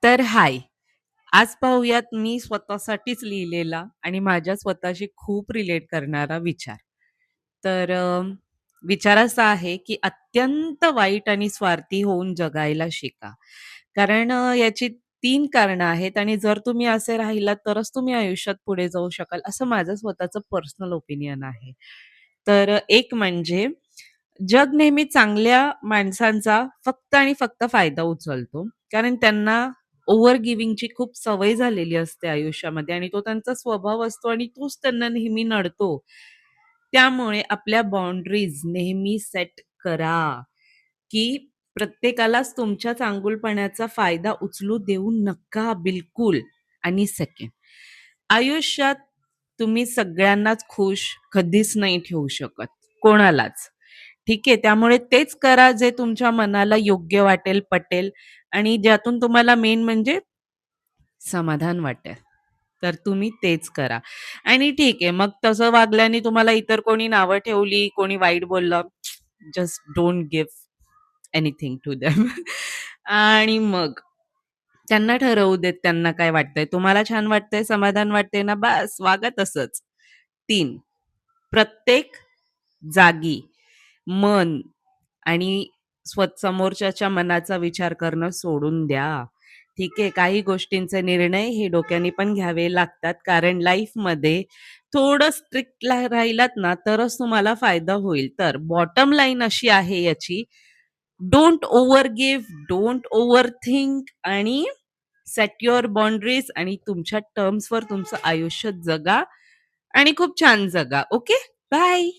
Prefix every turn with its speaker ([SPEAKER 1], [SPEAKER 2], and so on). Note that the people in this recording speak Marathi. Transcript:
[SPEAKER 1] तर हाय. आज पाहूयात मी स्वतःसाठीच लिहिलेला आणि माझ्या स्वतःशी खूप रिलेट करणारा विचार. तर विचार असा आहे, की अत्यंत वाईट आणि स्वार्थी होऊन जगायला शिका. कारण याची 3 कारणं आहेत आणि जर तुम्ही असे राहिलात तरच तुम्ही आयुष्यात पुढे जाऊ शकाल, असं माझं स्वतःचं पर्सनल ओपिनियन आहे. तर एक म्हणजे जग नेहमी चांगल्या माणसांचा फक्त आणि फक्त फायदा उचलतो. कारण त्यांना ओव्हर गिव्हिंगची खूप सवय झालेली असते आयुष्यामध्ये आणि तो त्यांचा स्वभाव असतो आणि तोच त्यांना नेहमी नडतो. त्यामुळे आपल्या बाउंडरीज नेहमी सेट करा, की प्रत्येकालाच तुमच्या चांगुलपणाचा फायदा उचलू देऊ नका बिलकुल. आणि सेकंड, आयुष्यात तुम्ही सगळ्यांनाच खुश कधीच नाही ठेवू शकत, कोणालाच. ठीक आहे. त्यामुळे तेच करा जे तुमच्या मनाला योग्य वाटेल, पटेल आणि ज्यातून तुम्हाला मेन म्हणजे समाधान वाटेल. तर तुम्ही तेच करा. आणि ठीक आहे, मग तसं वागल्याने तुम्हाला इतर कोणी नावं ठेवली, कोणी वाईट बोललं, just don't give anything to them. आणि मग त्यांना ठरवू देत त्यांना काय वाटतंय. तुम्हाला छान वाटतंय, समाधान वाटतंय ना, बास वागा तसंच. 3, प्रत्येक जागी मन आणि समोरच्याच्या मनाचा विचार करणं सोडून द्या. ठीक आहे. काही गोष्टींचे निर्णय हे डोक्याने पण घ्यावे लागतात. कारण लाईफमध्ये थोडं स्ट्रिक्ट राहिलात ना, तरच तुम्हाला फायदा होईल. तर बॉटम लाईन अशी आहे याची, don't over give, don't over think आणि सेट युअर बाउंडरीज आणि तुमच्या टर्म्सवर तुमचं आयुष्य जगा आणि खूप छान जगा. ओके? बाय.